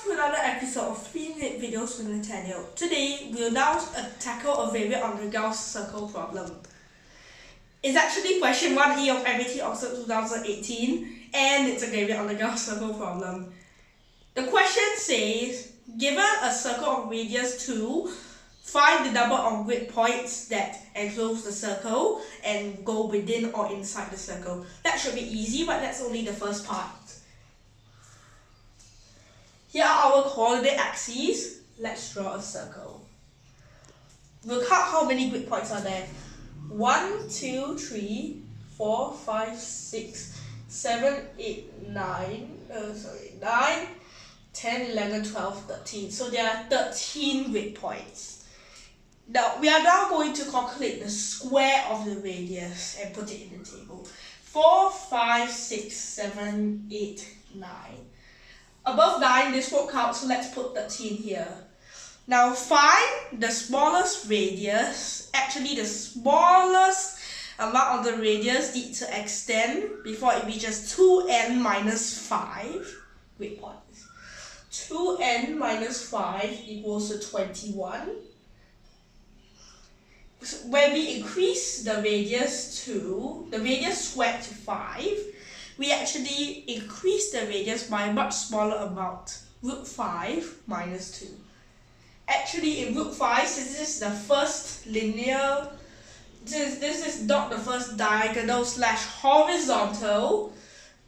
to another episode of 3-minute videos with Nathaniel. Today, we'll now tackle a variant on the Gauss Circle Problem. It's actually question 1E of MAT Oxford 2018, and it's a variant on the Gauss Circle Problem. The question says, given a circle of radius 2, find the number of grid points that enclose the circle and go within or inside the circle. That should be easy, but that's only the first part. Here are our coordinate axes. Let's draw a circle. We'll count how many grid points are there. 1, 2, 3, 4, 5, 6, 7, 8, 9, 9, 10, 11, 12, 13. So there are 13 grid points. Now, we are now going to calculate the square of the radius and put it in the table. 4, 5, 6, 7, 8, 9. Above 9, this won't count, so let's put 13 here. Now find the smallest radius. Actually, the smallest amount of the radius needs to extend before it reaches 2n minus 5 grid points. 2n minus 5 equals to 21. So when we increase the radius squared to 5, we actually increase the radius by a much smaller amount, root 5 minus 2. Actually, in root 5, since this is the first linear, this is not the first diagonal slash horizontal,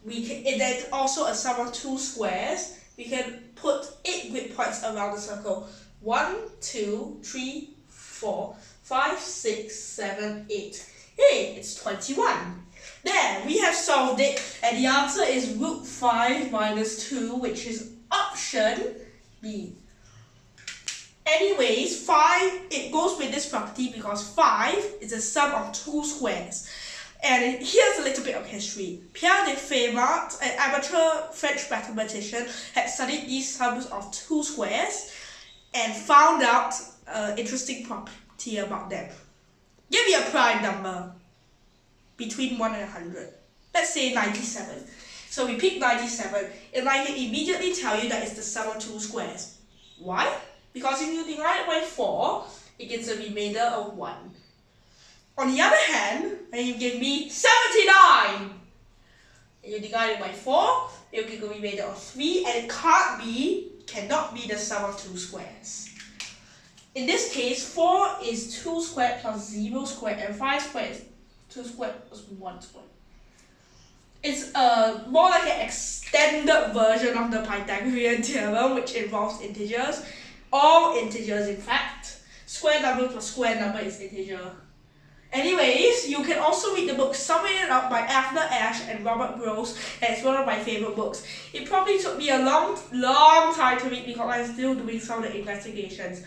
there's also a sum of 2 squares. We can put 8 grid points around the circle. 1, 2, 3, 4, 5, 6, 7, 8. Hey, it's 21. There, we have solved it, and the answer is root 5 minus 2, which is option B. Anyways, 5, it goes with this property because 5 is a sum of 2 squares. And here's a little bit of history. Pierre de Fermat, an amateur French mathematician, had studied these sums of 2 squares and found out an interesting property about them. Give me a prime number between 1 and 100. Let's say 97. So we pick 97, and I can immediately tell you that it's the sum of 2 squares. Why? Because if you divide it by 4, it gets a remainder of 1. On the other hand, when you give me 79, and you divide it by 4, it will give a remainder of 3, and it cannot be the sum of 2 squares. In this case, 4 is 2 squared plus 0 squared, and 5 squared is 2 squared plus 1 squared. It's more like an extended version of the Pythagorean theorem, which involves integers. All integers, in fact. Square number plus square number is integer. Anyways, you can also read the book Summing It Up by Afner Ash and Robert Gross, and it's one of my favorite books. It probably took me a long time to read because I'm still doing some of the investigations.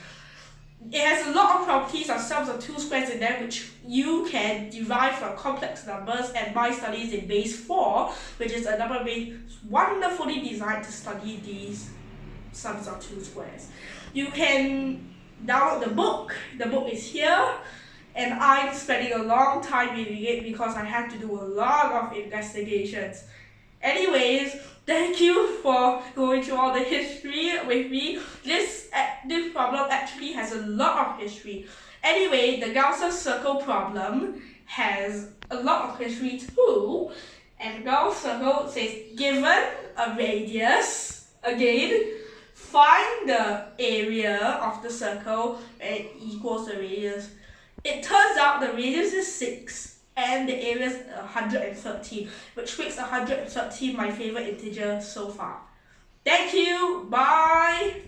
It has a lot of properties of sums of 2 squares in there, which you can derive from complex numbers, and my study is in base 4, which is a number base wonderfully designed to study these sums of 2 squares. You can download the book. The book is here, and I'm spending a long time reading it because I have to do a lot of investigations. Anyways, thank you for going through all the history with me. This problem actually has a lot of history. Anyway, the Gauss Circle Problem has a lot of history too. And Gauss Circle says, given a radius, again, find the area of the circle and it equals the radius. It turns out the radius is 6. And the area is 113, which makes 113 my favorite integer so far. Thank you, bye!